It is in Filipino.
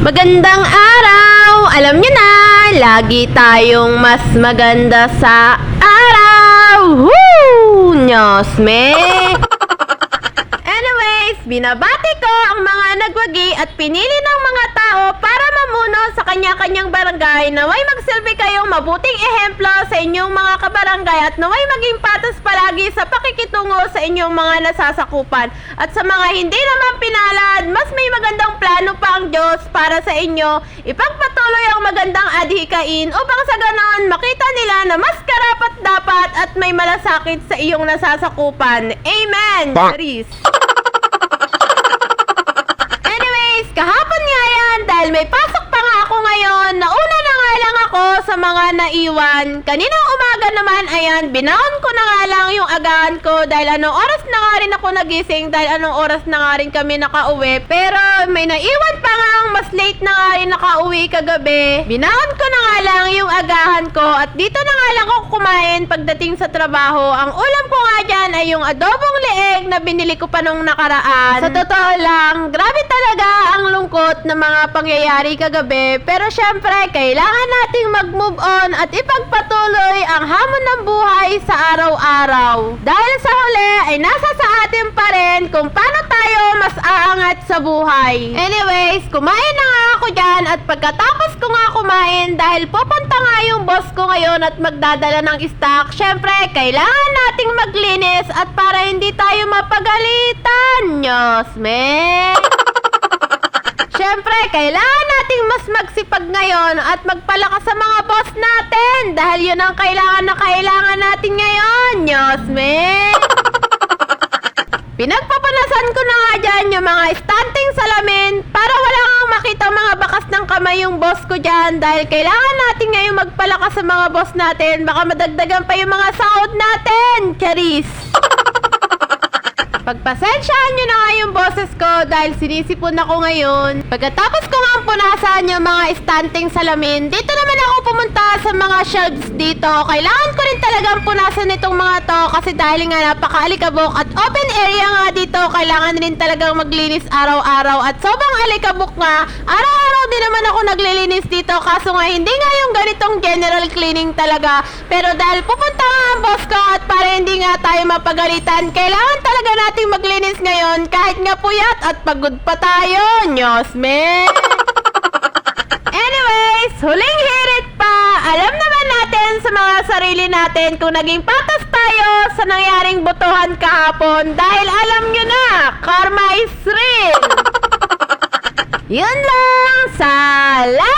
Magandang araw! Alam nyo na, lagi tayong mas maganda sa araw! Woo! Nyosme! Anyways, binabati ko ang mga nagwagi at pinili ng mga tao para mamuno sa kanya-kanyang barangay. Naway magsilbi kayong mabuting ehemplo sa inyong mga kabarangay at naway maging patas palagi sa pakikitungo sa inyong mga nasasakupan. At sa mga hindi naman pinalad, mas may magandang plano pa ang Diyos para sa inyo. Ipagpatuloy ang magandang adhikain upang sa ganon makita nila na mas karapat dapat at may malasakit sa iyong nasasakupan. Amen! Charis! Anyways, kahapon nga yan, dahil may pasok pa nga ako ngayon, nauna na nga lang ako sa mga naiwan. Kaninang umaga naman, ayan, binaon ko na nga lang yung agahan ko dahil anong oras na nga rin ako nagising, dahil anong oras na nga rin kami nakauwi. Pero may naiwan pa nga ang mas late na nga rin nakauwi kagabi. Binaon ko na nga lang yung agahan ko at dito na nga lang ako kumain pagdating sa trabaho. Ang ulam ko nga dyan ay yung adobong leeg na binili ko pa nung nakaraan. Sa totoo lang, grabe talaga ang lungkot ng mga pangyayari kagabi. Pero syempre, kailangan nating mag-move on at ipagpatuloy ang hamon ng buhay sa araw-araw. Dahil sa huli ay nasa sa atin pa rin kung paano tayo mas aangat sa buhay. Anyways, kumain na nga ako dyan at pagkatapos ko nga kumain dahil pupunta nga yung boss ko ngayon at magdadala ng stock, syempre, kailangan nating maglinis at para hindi tayo mapagalitan. Nyosme! Syempre, kailangan nating mas magsipag ngayon at magpalakas sa mga boss natin dahil yun ang kailangan na kailangan natin ngayon. Nyosme! Pinagpapanasan ko na nga dyan yung mga standing salamin para wala kang makita mga bakas ng kamay yung boss ko dyan dahil kailangan natin ngayon magpalakas sa mga boss natin. Baka madagdagan pa yung mga sahod natin. Charis! Pagpasensyaan nyo na nga yung boses ko dahil sinisipon ako ngayon. Pagkatapos ko nga punasan yung mga standing salamin, dito naman ako pumunta sa mga shelves dito. Kailangan ko rin talagang punasan itong mga to kasi dahil nga napaka-alikabok at open area nga dito, kailangan rin talagang maglinis araw-araw at sobrang alikabok nga. Araw-araw din naman ako naglilinis dito kaso nga hindi nga yung ganitong general cleaning talaga. Pero dahil pupunta nga ang boss ko at para hindi nga tayo mapagalitan, kailangan talaga nating maglinis ngayon kahit nga puyat at pagod pa tayo. Nyosme! Anyways, huling hirit pa. Alam naman natin sa mga sarili natin kung naging patas tayo sa nangyaring botohan kahapon dahil alam nyo na, karma is real. Yun lang. Salamat!